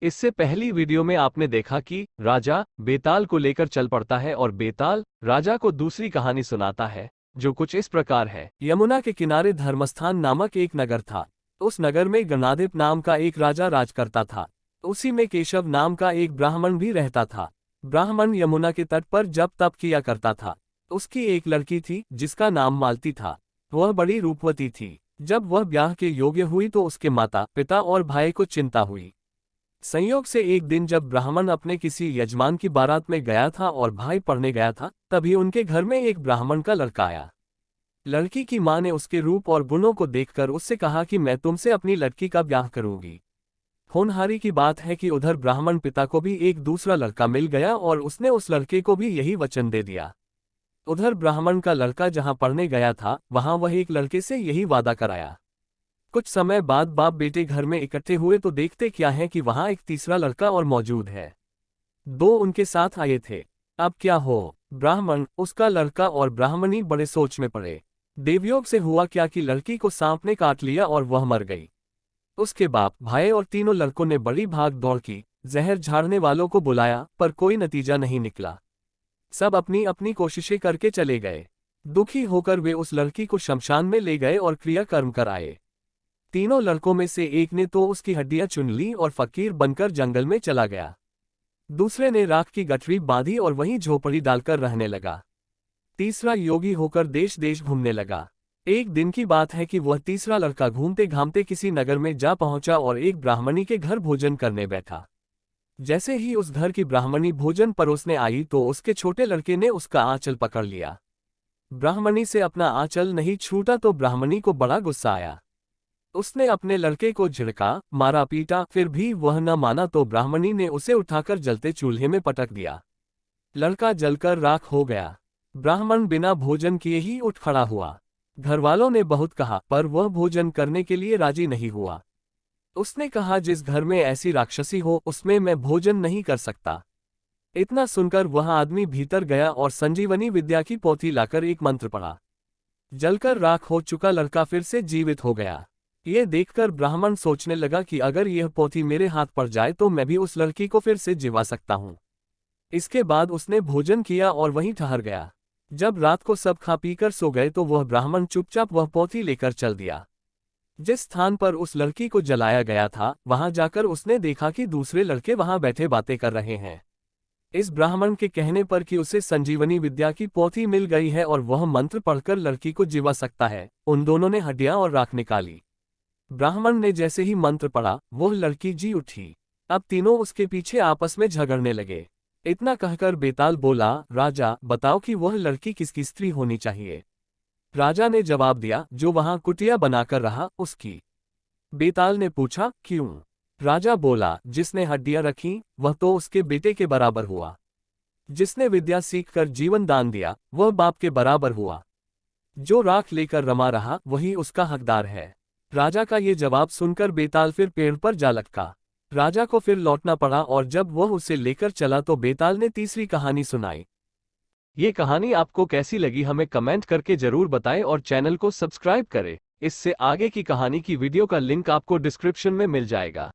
इससे पहली वीडियो में आपने देखा कि राजा बेताल को लेकर चल पड़ता है और बेताल राजा को दूसरी कहानी सुनाता है, जो कुछ इस प्रकार है। यमुना के किनारे धर्मस्थान नामक एक नगर था। उस नगर में गणाधिप नाम का एक राजा राज करता था। उसी में केशव नाम का एक ब्राह्मण भी रहता था। ब्राह्मण यमुना के तट पर जप तप किया करता था। उसकी एक लड़की थी जिसका नाम मालती था। वह बड़ी रूपवती थी। जब वह ब्याह के योग्य हुई तो उसके माता पिता और भाई को चिंता हुई। संयोग से एक दिन जब ब्राह्मण अपने किसी यजमान की बारात में गया था और भाई पढ़ने गया था, तभी उनके घर में एक ब्राह्मण का लड़का आया। लड़की की मां ने उसके रूप और गुणों को देखकर उससे कहा कि मैं तुमसे अपनी लड़की का ब्याह करूंगी। होनहारी की बात है कि उधर ब्राह्मण पिता को भी एक दूसरा लड़का मिल गया और उसने उस लड़के को भी यही वचन दे दिया। उधर ब्राह्मण का लड़का जहां पढ़ने गया था वहां वह एक लड़के से यही वादा कराया। कुछ समय बाद बाप बेटे घर में इकट्ठे हुए तो देखते क्या है कि वहां एक तीसरा लड़का और मौजूद है। दो उनके साथ आए थे। अब क्या हो? ब्राह्मण, उसका लड़का और ब्राह्मणी बड़े सोच में पड़े। देवयोग से हुआ क्या कि लड़की को सांप ने काट लिया और वह मर गई। उसके बाप भाई और तीनों लड़कों ने बड़ी भाग दौड़ की, जहर झाड़ने वालों को बुलाया, पर कोई नतीजा नहीं निकला। सब अपनी अपनी कोशिशें करके चले गए। दुखी होकर वे उस लड़की को शमशान में ले गए और क्रियाकर्म कर आए। तीनों लड़कों में से एक ने तो उसकी हड्डियां चुन ली और फकीर बनकर जंगल में चला गया। दूसरे ने राख की गठरी बांधी और वहीं झोपड़ी डालकर रहने लगा। तीसरा योगी होकर देश देश घूमने लगा। एक दिन की बात है कि वह तीसरा लड़का घूमते घामते किसी नगर में जा पहुंचा और एक ब्राह्मणी के घर भोजन करने बैठा। जैसे ही उस घर की ब्राह्मणी भोजन परोसने आई तो उसके छोटे लड़के ने उसका आंचल पकड़ लिया। ब्राह्मणी से अपना आंचल नहीं छूटा तो ब्राह्मणी को बड़ा गुस्सा आया। उसने अपने लड़के को झिड़का, मारा पीटा, फिर भी वह न माना तो ब्राह्मणी ने उसे उठाकर जलते चूल्हे में पटक दिया। लड़का जलकर राख हो गया। ब्राह्मण बिना भोजन किए ही उठ खड़ा हुआ। घरवालों ने बहुत कहा पर वह भोजन करने के लिए राजी नहीं हुआ। उसने कहा, जिस घर में ऐसी राक्षसी हो उसमें मैं भोजन नहीं कर सकता। इतना सुनकर वह आदमी भीतर गया और संजीवनी विद्या की पोथी लाकर एक मंत्र पढ़ा। जलकर राख हो चुका लड़का फिर से जीवित हो गया। ये देखकर ब्राह्मण सोचने लगा कि अगर यह पोथी मेरे हाथ पड़ जाए तो मैं भी उस लड़की को फिर से जिवा सकता हूँ। इसके बाद उसने भोजन किया और वहीं ठहर गया। जब रात को सब खा पीकर सो गए तो वह ब्राह्मण चुपचाप वह पोथी लेकर चल दिया। जिस स्थान पर उस लड़की को जलाया गया था वहां जाकर उसने देखा कि दूसरे लड़के वहां बैठे बातें कर रहे हैं। इस ब्राह्मण के कहने पर कि उसे संजीवनी विद्या की पोथी मिल गई है और वह मंत्र पढ़कर लड़की को जिवा सकता है, उन दोनों ने हड्डियां और राख निकाली। ब्राह्मण ने जैसे ही मंत्र पढ़ा वह लड़की जी उठी। अब तीनों उसके पीछे आपस में झगड़ने लगे। इतना कहकर बेताल बोला, राजा बताओ कि वह लड़की किसकी स्त्री होनी चाहिए। राजा ने जवाब दिया, जो वहां कुटिया बनाकर रहा उसकी। बेताल ने पूछा, क्यों? राजा बोला, जिसने हड्डियां रखी वह तो उसके बेटे के बराबर हुआ। जिसने विद्या सीखकर जीवन दान दिया वह बाप के बराबर हुआ। जो राख लेकर रमा रहा वही उसका हकदार है। राजा का ये जवाब सुनकर बेताल फिर पेड़ पर जा लटका। राजा को फिर लौटना पड़ा और जब वह उसे लेकर चला तो बेताल ने तीसरी कहानी सुनाई। ये कहानी आपको कैसी लगी हमें कमेंट करके जरूर बताएं और चैनल को सब्सक्राइब करें। इससे आगे की कहानी की वीडियो का लिंक आपको डिस्क्रिप्शन में मिल जाएगा।